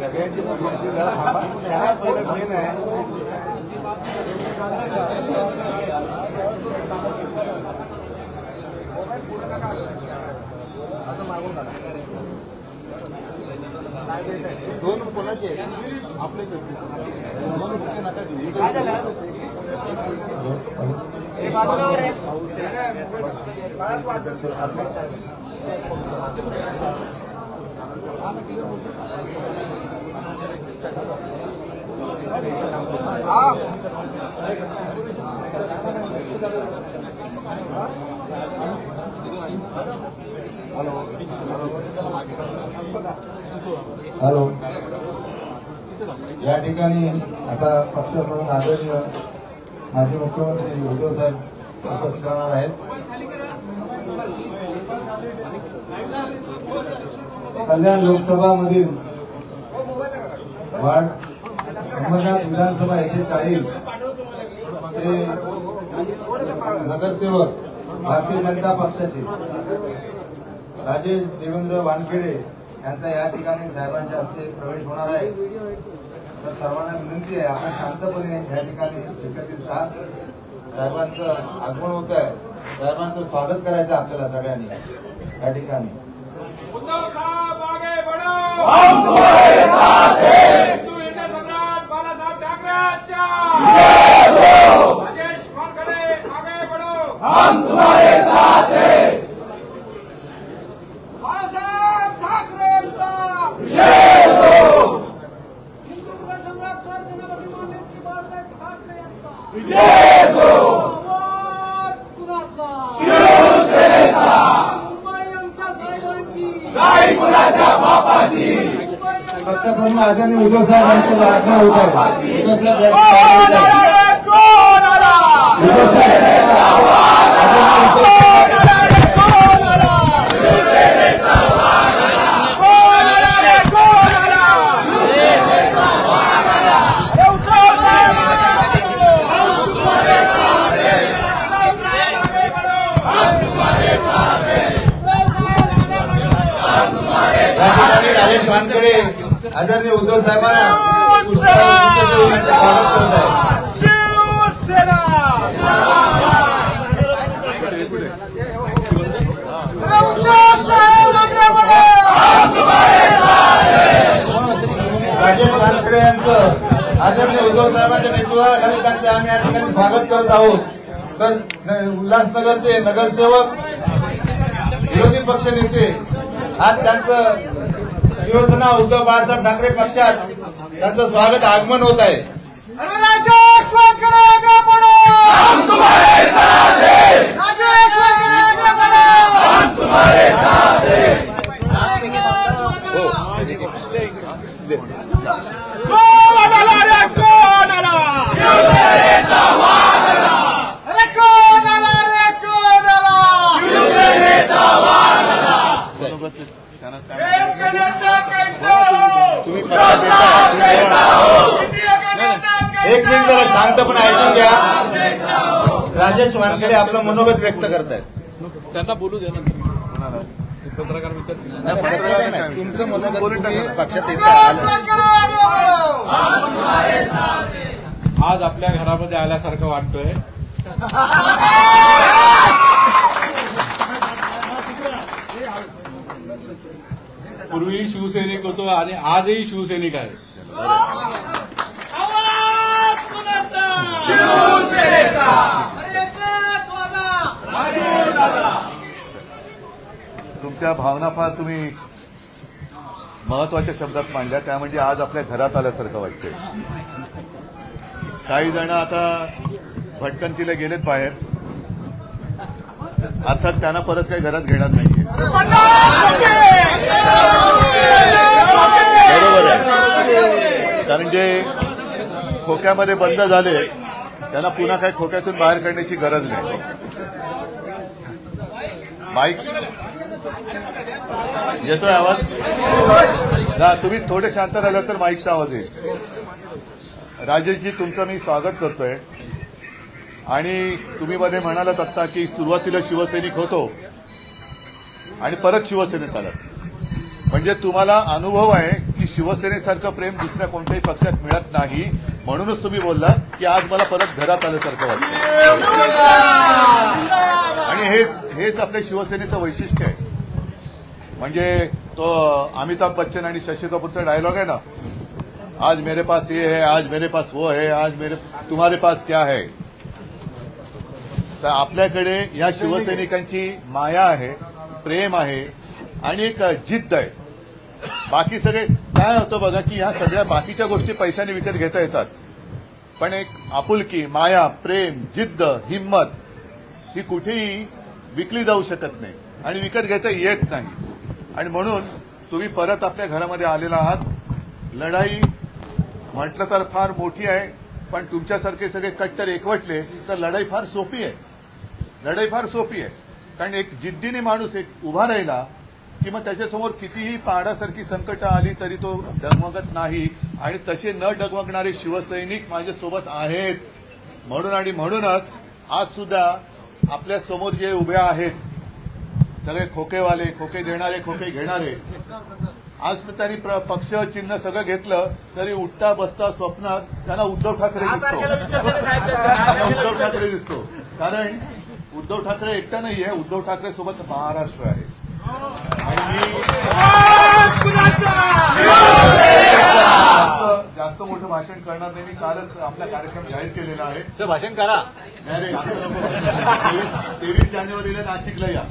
सगळ्यांची त्याला पहिलं मेन आहे. असं मागून झालं दोन कोणाचे आपले दोन बुके नका देऊ. काय झालं हॅलो. या ठिकाणी आता पक्षप्रमुख आदरणीय माजी मुख्यमंत्री उद्धव साहेब उपस्थित राहणार आहेत. कल्याण लोकसभामधील वार्ड अंबरनाथ विधानसभा 41 चे नगरसेवक भारतीय जनता पक्षाचे राजेश देवेंद्र वानखेडे यांचा या ठिकाणी साहेबांच्या हस्ते प्रवेश होणार आहे. तर सर्वांना विनंती आहे आपण शांतपणे या ठिकाणी एकत्रित राहा. साहेबांचं आगमन होत आहे. साहेबांचं स्वागत करायचं आपल्याला सगळ्यांनी या ठिकाणी. उद्धव साहब आगे बढ़ो, हम तुम्हारे साथ हैं. हिंदू हिंदू सम्राट बाळासाहेब ठाकरेंचा राजेश वानखेडे आगे बढ़ो, हम तुम्हारे साथ हैं. बाळासाहेब ठाकरेंचा हिंदू हिंदू सम्राट सरकारने मान्य श्री बाळासाहेब ठाकरेंचा आवाज कुणाचा? शिवसेनेचा. काय कुणाच्या बापाची? पक्षप्रमुख आदरणीय उद्धव साहेबांचं आगमन होत आहे. राजेश वानखेडे आदरणीय उद्धव साहेबांना स्वागत करत आहे. शिवसेना. राजेश वानखेडे यांचं आदरणीय उद्धव साहेबांच्या नेतृत्वाखाली त्यांचे आम्ही या ठिकाणी स्वागत करत आहोत. तर उल्हासनगरचे नगरसेवक विरोधी पक्ष नेते आज त्यांचं शिवसेना उद्धव बाळासाहेब ठाकरे पक्षात त्यांचं स्वागत आगमन होत आहे. राजेश वानखेडे आगे बढ़ो, हम तुम्हारे साथ हैं. राजेश वानखेडे आगे बढ़ो, हम तुम्हारे साथ हैं. कोण आला रे कोण आला? शिवसेनेचा वाघ आला. अरे कोण आला रे कोण आला? शिवसेनेचा वाघ आला. देश का नेता कैसा हो? उद्धव साहब कैसा हो? इंडिया का नेता एक मिनिट जरा शांतपणे ऐकून घ्या. राजेश वानखेडे आपलं मनोगत व्यक्त करतायत. त्यांना बोलू द्या ना. पत्रकार तुमचं मनोगत पक्षात आज आपल्या घरामध्ये आल्यासारखं वाटतोय. पूर्वी शिवसैनिक होतो आणि आजही शिवसैनिक आहे. तुमच्या भावना फार तुम्ही महत्वाच्या शब्दात मांडल्या. त्या म्हणजे आज आपल्या घरात आल्यासारखं वाटतंय. काही जण आता भटकंतीला गेलेत बाहेर. अर्थात त्यांना परत काही घरात घेणार नाहीये. बरोबर आहे. कारण जे खोक्यामध्ये बंद झाले त्यांना पुन्हा काही खोक्यातून बाहेर काढण्याची गरज नाही. माईक येतोय आवाज? तुम्ही थोडे शांत राहिलं तर माईकचा आवाज येईल. राजेशजी, तुमचं मी स्वागत करतोय. आणि तुम्ही मध्ये म्हणालात आत्ता की सुरुवातीला शिवसैनिक होतो आणि परत शिवसेनेत आलात. म्हणजे तुम्हाला अनुभव आहे की शिवसेनेसारखं प्रेम दुसऱ्या कोणत्याही पक्षात मिळत नाही, म्हणूनच तुम्ही बोलला की आज मला परत घरात आल्यासारखं वाटतं. आणि हेच आपल्या शिवसेनेचं वैशिष्ट्य आहे. म्हणजे तो अमिताभ बच्चन आणि शशी कपूरचा डायलॉग आहे ना, आज मेरे पास ये है, आज मेरे पास वो है, आज तुम्हारे पास क्या है. तर आपल्याकडे या शिवसैनिकांची माया आहे, प्रेम आहे आणि एक जिद्द आहे. बाकी सगळे काय होतं बघा की ह्या सगळ्या बाकीच्या गोष्टी पैशाने विकत घेता येतात, पण एक आपुलकी, माया, प्रेम, जिद्द, हिंमत ही कुठेही विकली जाऊ शकत नाही आणि विकत घेता येत नाही. आणि म्हणून तुम्ही परत आपल्या घरामध्ये आलेला आहात. लढाई म्हटलं तर फार मोठी आहे, पण तुमच्यासारखे सगळे कट्टर एकवटले तर लढाई फार सोपी आहे. लढाई फार सोपी आहे, कारण एक जिद्दीने माणूस एक उभा राहिला की मग त्याच्यासमोर कितीही पहाडासारखी संकट आली तरी तो डगमगत नाही. आणि तसे न डगमगणारे शिवसैनिक माझ्यासोबत आहेत. म्हणूनच आज सुद्धा आपल्या समोर जे उभे आहेत सगळे खोकेवाले, खोके देणारे, खोके घेणारे, आज तर त्यांनी पक्ष चिन्ह सगळं घेतलं तरी उठता बसता स्वप्नात त्यांना उद्धव ठाकरे दिसतो. कारण उद्धव ठाकरे एकटा नाहीये, उद्धव ठाकरे सोबत महाराष्ट्र आहे. आणि जास्त मोठं भाषण करणार नाही. मी कालच आपला कार्यक्रम जाहीर केलेला आहे. भाषण करा. 23 जानेवारीला नाशिकला या.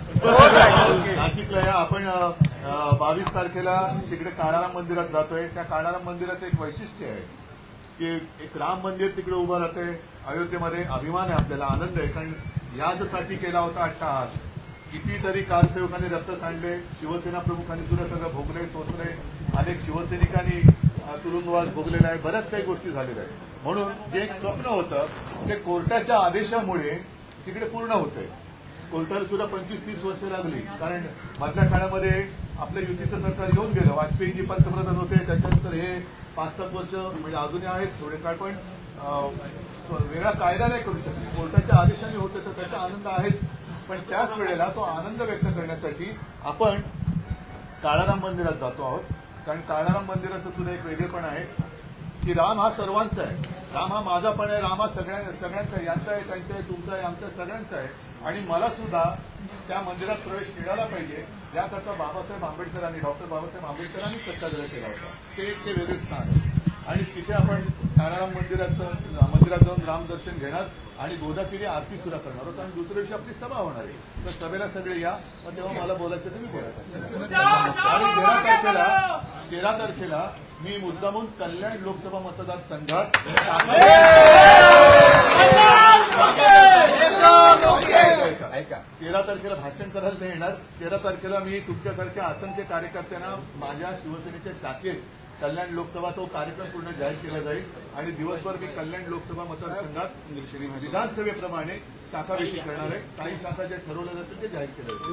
आपण 22 तारखेला तिकडे काळाराम मंदिरात जातोय. त्या काळाराम मंदिराचं एक वैशिष्ट्य आहे की एक राम मंदिर तिकडे उभं राहतंय अयोध्येमध्ये. अभिमान आहे आपल्याला, आनंद आहे, कारण यासाठी केला होता अट्टहास. कितीतरी कारसेवकांनी रक्त सांडले, शिवसेना प्रमुखांनी सुद्धा सगळं भोगले, सोचले, अनेक शिवसैनिकांनी तुरुंगवास भोगलेला आहे, बऱ्याच काही गोष्टी झालेल्या आहेत. म्हणून जे एक स्वप्न होतं ते कोर्टाच्या आदेशामुळे तिकडे पूर्ण होतंय. कोर्टाला सुद्धा 25-30 वर्ष लागली, कारण मधल्या काळामध्ये आपल्या युतीचं सरकार येऊन गेलं. वाजपेयीजी पंतप्रधान होते, त्याच्यानंतर हे 5-7 वर्ष म्हणजे अजूनही आहेच थोडे काळ, पण वेगळा कायदा नाही करू शकले. कोर्टाच्या आदेशाने होते तर त्याचा आनंद आहेच, पण त्याच वेळेला तो आनंद व्यक्त करण्यासाठी आपण काळाराम मंदिरात जातो आहोत. कारण काळाराम मंदिराचं सुद्धा एक वेगळेपण आहे की राम हा सर्वांचा आहे, राम हा माझा पण आहे, राम हा सगळ्यांचा आहे, यांचा आहे, त्यांचा आहे, तुमचा आहे, आमचा सगळ्यांचा आहे. आणि मला सुद्धा त्या मंदिरात प्रवेश मिळाला पाहिजे याकरता बाबासाहेब आंबेडकरांनी, डॉक्टर बाबासाहेब आंबेडकरांनी सत्याग्रह केला होता. ते वेगळे स्थान आहे. आणि तिथे आपण काळाराम मंदिरात जाऊन रामदर्शन घेणार आणि गोदाकिरी आरती सुद्धा करणार आहोत. आणि दुसऱ्या दिवशी आपली सभा होणार आहे. तर सभेला सगळे या, मग तेव्हा मला बोलायचं तुम्ही बोला. आणि 13 तारखेला मी मुद्दामून कल्याण लोकसभा मतदारसंघात 13 तारखेला भाषण करायला ते येणार. 13 तारखेला मी तुमच्यासारख्या असंख्य कार्यकर्त्यांना माझ्या शिवसेनेच्या शाखेत कल्याण लोकसभा तो कार्यक्रम पूर्ण जाहीर केला जाईल. आणि दिवसभर मी कल्याण लोकसभा मतदारसंघात विधानसभेप्रमाणे शाखा विषयी करणार आहे. काही शाखा जे ठरवलं जातं ते जाहीर केलं जाईल.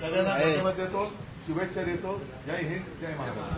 सगळ्यांना धन्यवाद देतो, शुभेच्छा देतो. जय हिंद, जय महाराष्ट्र.